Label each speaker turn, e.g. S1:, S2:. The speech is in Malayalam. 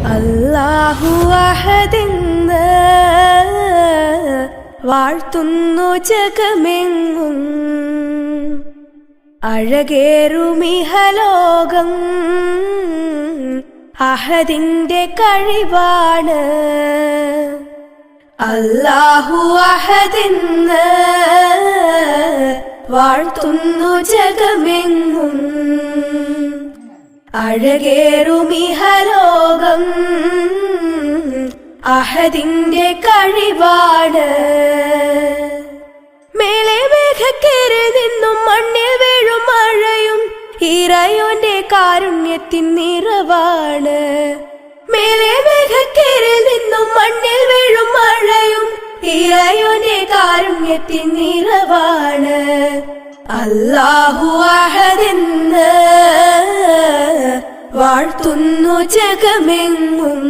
S1: അല്ലാഹു അഹദെന്ന് വാഴ്ത്തുന്നു ജഗമെങ്ങും. അഴകേറുമിഹലോകം അഹദിന്റെ കഴിവാണ്. അല്ലാഹു അഹദെന്ന് വാഴ്ത്തുന്നു ജഗമെങ്ങും. അഴകേറുമിഹലോകം അഹദിന്റെ കഴിവാണ്. മേലെ മേഘക്കേറിൽ നിന്നും മണ്ണിൽ വീഴും മഴയും ഇറയോന്റെ കാരുണ്യത്തിൻ നിറവാണ്. മേലെ മേഘക്കേറിൽ നിന്നും മണ്ണിൽ വീഴും മഴയും ഇറയോന്റെ കാരുണ്യത്തിൻ നിറവാണ്. അല്ലാഹു അഹദെന്ന് വാഴ്ത്തുന്നു ജഗമെങ്ങും.